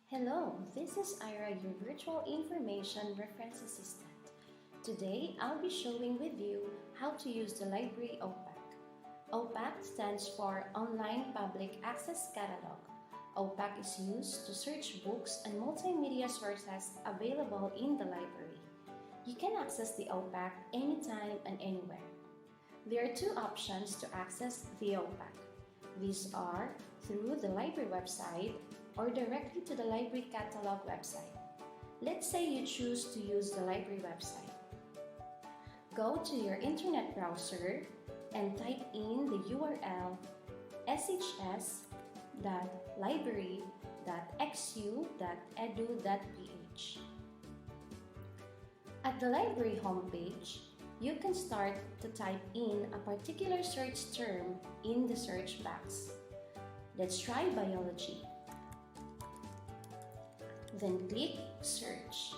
Hello, this is Ira, your Virtual Information Reference Assistant. Today, I'll be showing with you how to use the library OPAC. OPAC stands for Online Public Access Catalog. OPAC is used to search books and multimedia sources available in the library. You can access the OPAC anytime and anywhere. There are two options to access the OPAC. These are through the library website or directly to the library catalog website. Let's say you choose to use the library website. Go to your internet browser and type in the URL shs.library.xu.edu.ph. At the library homepage, you can start to type in a particular search term in the search box. Let's try biology. Then click Search.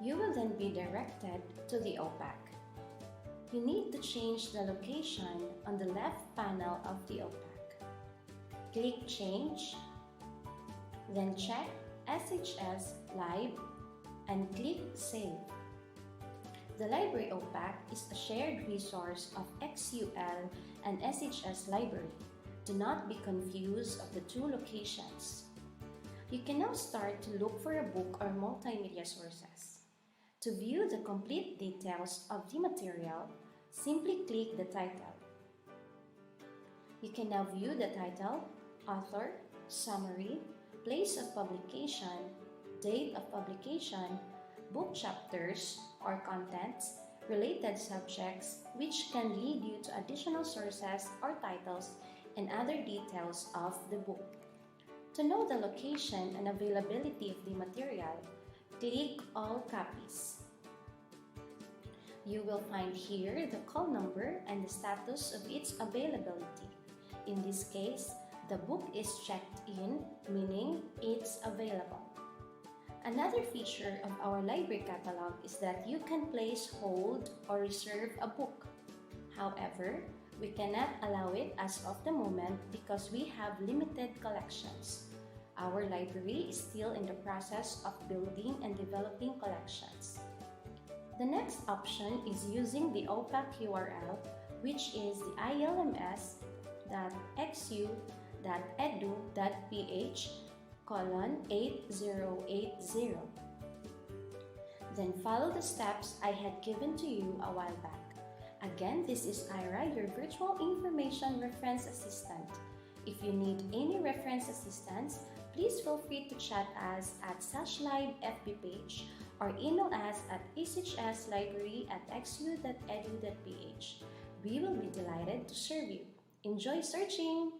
You will then be directed to the OPAC. You need to change the location on the left panel of the OPAC. Click Change, then check SHS Live and click Save. The library OPAC is a shared resource of XUL and SHS library. Do not be confused of the two locations. You can now start to look for a book or multimedia sources. To view the complete details of the material, simply click the title. You can now view the title, author, summary, place of publication, date of publication, book chapters or contents, related subjects, which can lead you to additional sources or titles and other details of the book. To know the location and availability of the material, click All Copies. You will find here the call number and the status of its availability. In this case, the book is checked in, meaning it's available. Another feature of our library catalog is that you can place hold or reserve a book. However, we cannot allow it as of the moment because we have limited collections. Our library is still in the process of building and developing collections. The next option is using the OPAC URL, which is the ilms.xu.edu.ph:8080. Then follow the steps I had given to you a while back. Again, this is Ira, your Virtual Information Reference Assistant. If you need any reference assistance, please feel free to chat us at /live FB page or email us at shslibrary@xu.edu.ph. We will be delighted to serve you. Enjoy searching!